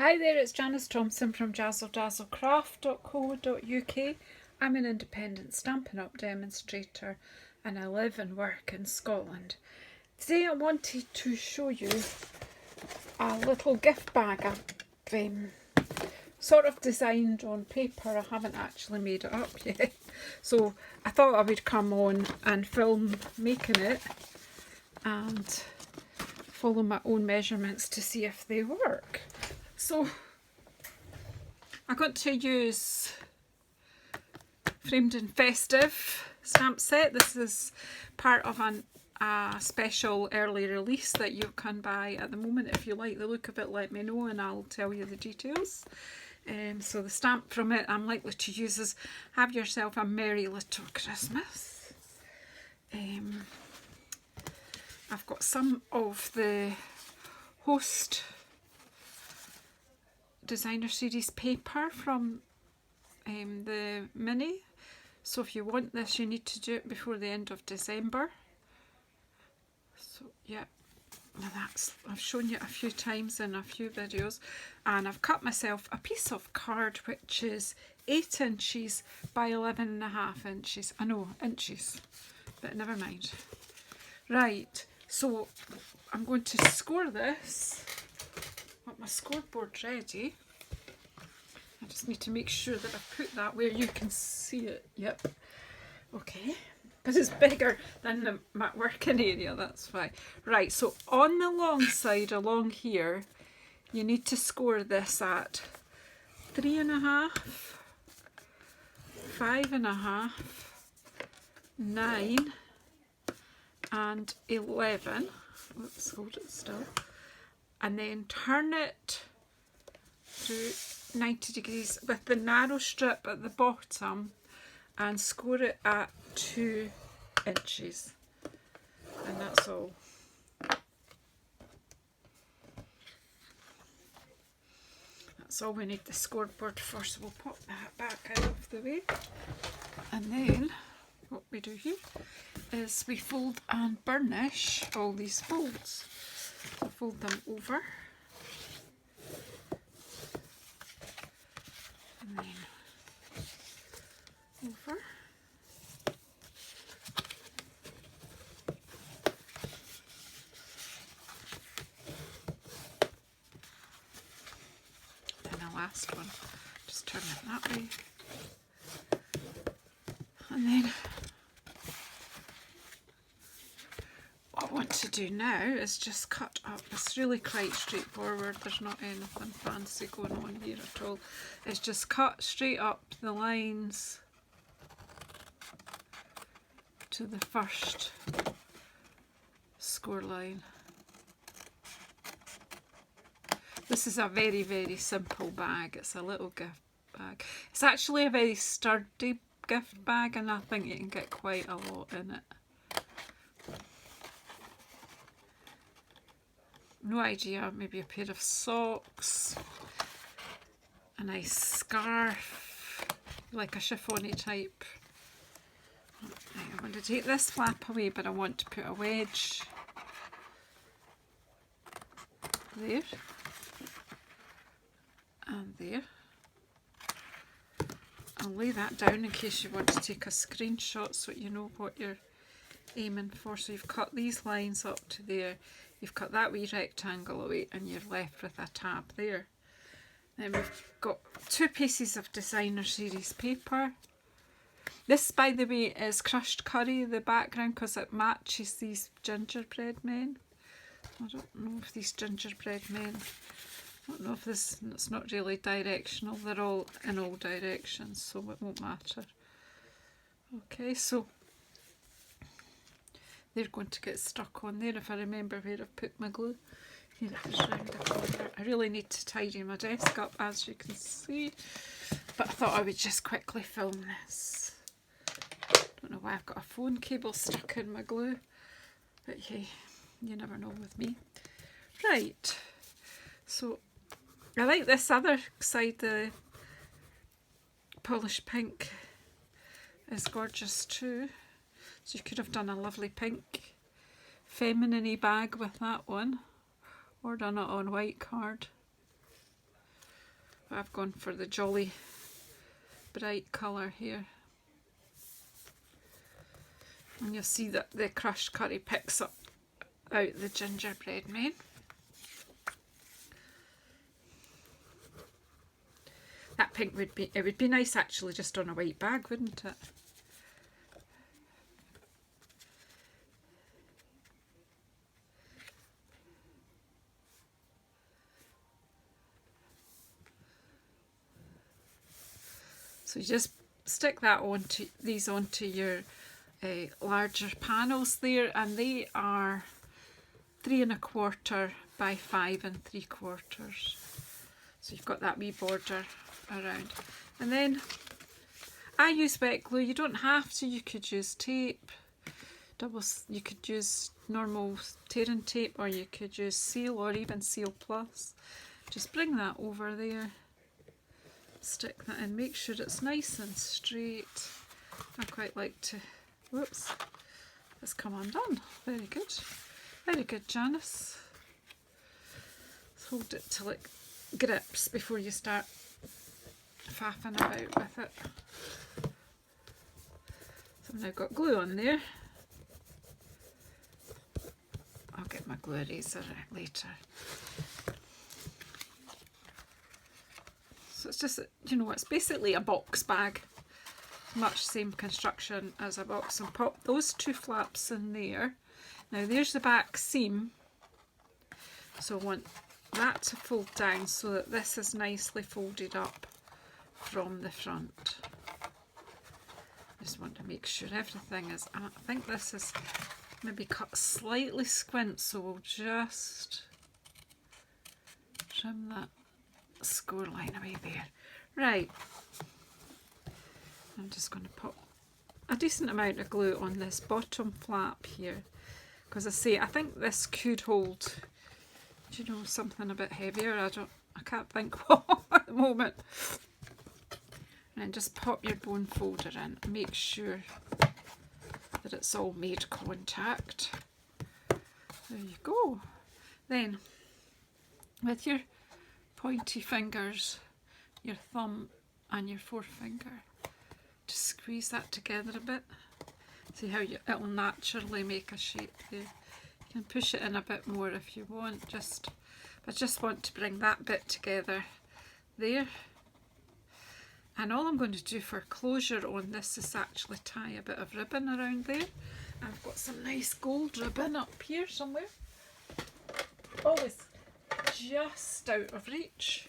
Hi there, it's Janice Thompson from JazzleDazzleCraft.co.uk. I'm an independent Stampin' Up! Demonstrator and I live and work in Scotland. Today I wanted to show you a little gift bag I've sort of designed on paper. I haven't actually made it up yet. So I thought I would come on and film making it and follow my own measurements to see if they work. So I'm going to use Framed and Festive stamp set. This is part of a special early release that you can buy at the moment. If you like the look of it, let me know and I'll tell you the details. So the stamp from it I'm likely to use is Have Yourself a Merry Little Christmas. I've got some of the Host designer series paper from the mini, so if you want this you need to do it before the end of December. So yeah, I've shown you a few times in a few videos, and I've cut myself a piece of card which is 8 inches by 11.5 inches. I know, inches, but never mind. Right, so I'm going to score this. Got my scoreboard ready. I just need to make sure that I've put that where you can see it. Yep. Okay. Because it's bigger than my working area, that's why. Right, so on the long side along here, you need to score this at 3.5, 5.5, 9, and 11. Let's hold it still. And then turn it through 90 degrees with the narrow strip at the bottom and score it at 2 inches. And that's all. That's all we need the scoreboard for, so we'll pop that back out of the way. And then what we do here is we fold and burnish all these folds. So fold them over, and then over, and the last one, just turn it that way, and then what I want to do now is just cut up. It's really quite straightforward, there's not anything fancy going on here at all. It's just cut straight up the lines to the first score line. This is a very, very simple bag. It's a little gift bag. It's actually a very sturdy gift bag and I think you can get quite a lot in it. No idea, maybe a pair of socks, a nice scarf, like a chiffon type. Right, I'm going to take this flap away, but I want to put a wedge there and there. I'll lay that down in case you want to take a screenshot so you know what you're aiming for. So you've cut these lines up to there. You've cut that wee rectangle away and you're left with a tab there. Then we've got 2 pieces of designer series paper. This, by the way, is crushed curry, the background, because it matches these gingerbread men. I don't know if these gingerbread men, I don't know if this, it's not really directional, they're all in all directions, so it won't matter. Okay, so they're going to get stuck on there if I remember where I've put my glue. Here it is round the corner. I really need to tidy my desk up, as you can see, but I thought I would just quickly film this. Don't know why I've got a phone cable stuck in my glue, but hey, you never know with me. Right, so I like this other side, the polished pink is gorgeous too. So you could have done a lovely pink feminine-y bag with that one, or done it on white card. I've gone for the jolly bright colour here. And you'll see that the crushed curry picks up out the gingerbread man. That pink would be nice actually just on a white bag, wouldn't it? So you just stick that onto these onto your larger panels there, and they are 3 1/4 by 5 3/4. So you've got that wee border around. And then I use wet glue. You don't have to. You could use tape. You could use normal tearing tape, or you could use Seal or even Seal Plus. Just bring that over there. Stick that in. Make sure it's nice and straight. I quite like to. Whoops, it's come undone. Very good. Very good, Janice. Let's hold it till it grips before you start faffing about with it. So I've now got glue on there. I'll get my glue eraser later. So it's just, you know, it's basically a box bag. Much same construction as a box, and pop those 2 flaps in there. Now there's the back seam, so I want that to fold down so that this is nicely folded up from the front. Just want to make sure everything is, I think this is maybe cut slightly squint, so we'll just trim that score line away there. Right, I'm just going to put a decent amount of glue on this bottom flap here, because I think this could hold, do you know, something a bit heavier. I can't think what at the moment. And just pop your bone folder in and make sure that it's all made contact. There you go. Then with your pointy fingers, your thumb and your forefinger, just squeeze that together a bit. See how it'll naturally make a shape there. You can push it in a bit more if you want. I just want to bring that bit together there. And all I'm going to do for closure on this is actually tie a bit of ribbon around there. I've got some nice gold ribbon up here somewhere. Always just out of reach.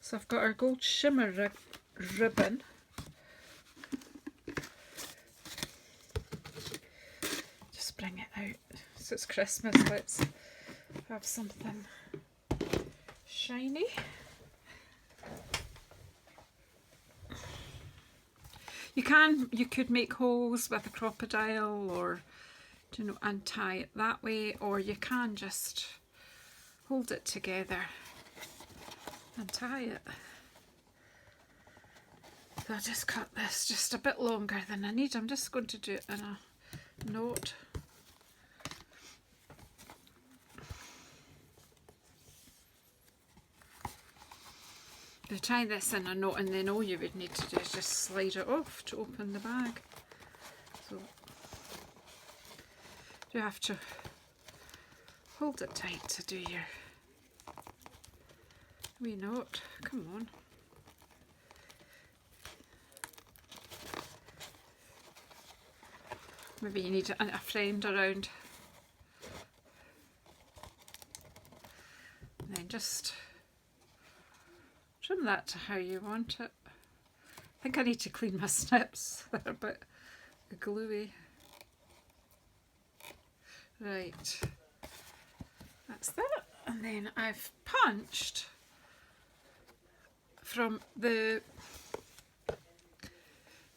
So I've got our gold shimmer ribbon. Just bring it out. So it's Christmas, let's have something shiny. You could make holes with a crocodile, or, you know, and tie it that way, or you can just hold it together and tie it. So I'll just cut this just a bit longer than I need. I'm just going to do it in a knot. You tie this in a knot, and then all you would need to do is just slide it off to open the bag. So you have to hold it tight to do your wee knot. Come on. Maybe you need a friend around. And then just trim that to how you want it. I think I need to clean my snips. They're a bit gluey. Right, that's that. And then I've punched from the,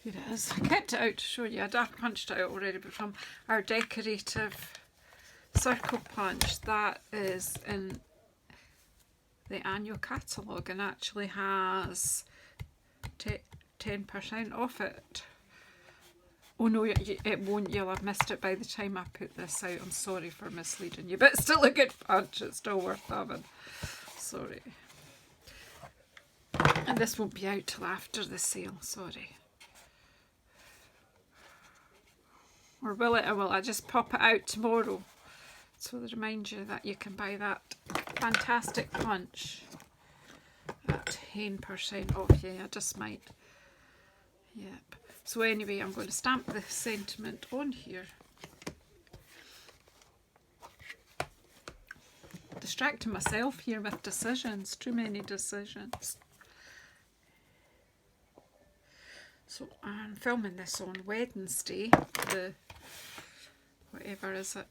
here it is, I kept it out to show you. I'd punched it out already, but from our decorative circle punch that is in the annual catalogue, and actually has 10% off it. Oh no, it won't. You'll have missed it by the time I put this out. I'm sorry for misleading you, but it's still a good punch. It's still worth having. Sorry. And this won't be out till after the sale, sorry. Or will it, or will I just pop it out tomorrow? So to remind you that you can buy that fantastic punch at 10% off. Yeah, I just might. Yep. So anyway, I'm going to stamp the sentiment on here. Distracting myself here with decisions, too many decisions. So I'm filming this on Wednesday, the whatever is it?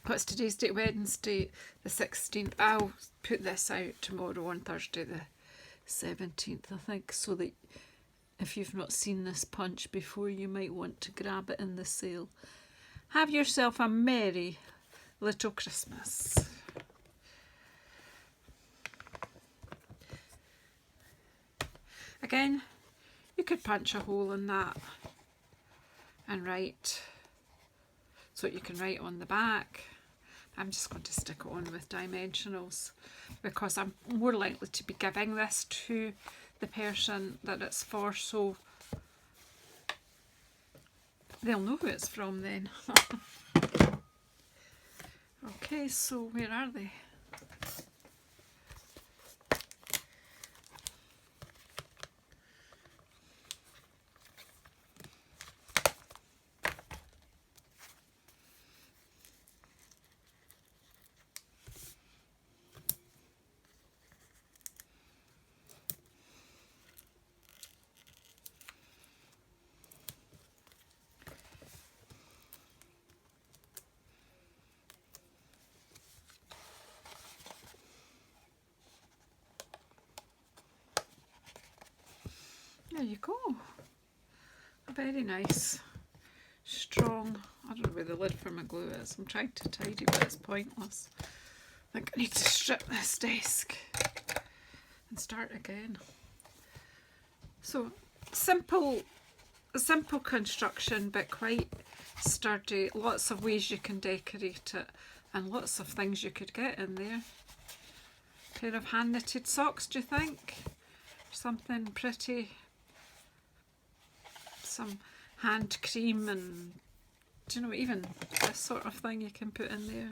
What's today's date? Wednesday the 16th. I'll put this out tomorrow on Thursday the 17th, I think, so that if you've not seen this punch before, you might want to grab it in the sale. Have yourself a merry little Christmas. Again, you could punch a hole in that and write, so you can write on the back. I'm just going to stick it on with dimensionals because I'm more likely to be giving this to the person that it's for, so they'll know who it's from then. Okay, so where are they? There you go. Very nice, strong. I don't know where the lid for my glue is. I'm trying to tidy, but it's pointless. I think I need to strip this desk and start again. So simple construction, but quite sturdy. Lots of ways you can decorate it, and lots of things you could get in there. Pair of hand knitted socks, do you think? Something pretty. Some hand cream, and do you know, even this sort of thing you can put in there,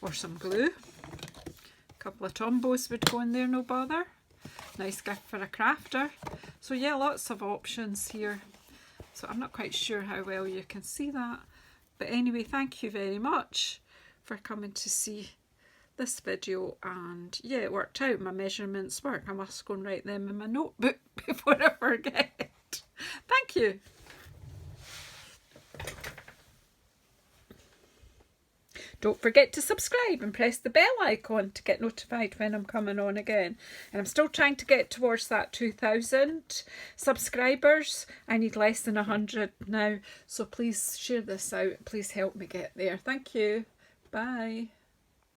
or some glue. A couple of Tombos would go in there, no bother. Nice gift for a crafter. So yeah, lots of options here. So I'm not quite sure how well you can see that, but anyway, thank you very much for coming to see this video. And yeah, it worked out. My measurements work. I must go and write them in my notebook before I forget. Thank you. Don't forget to subscribe and press the bell icon to get notified when I'm coming on again. And I'm still trying to get towards that 2,000 subscribers. I need less than 100 now. So please share this out. Please help me get there. Thank you. Bye.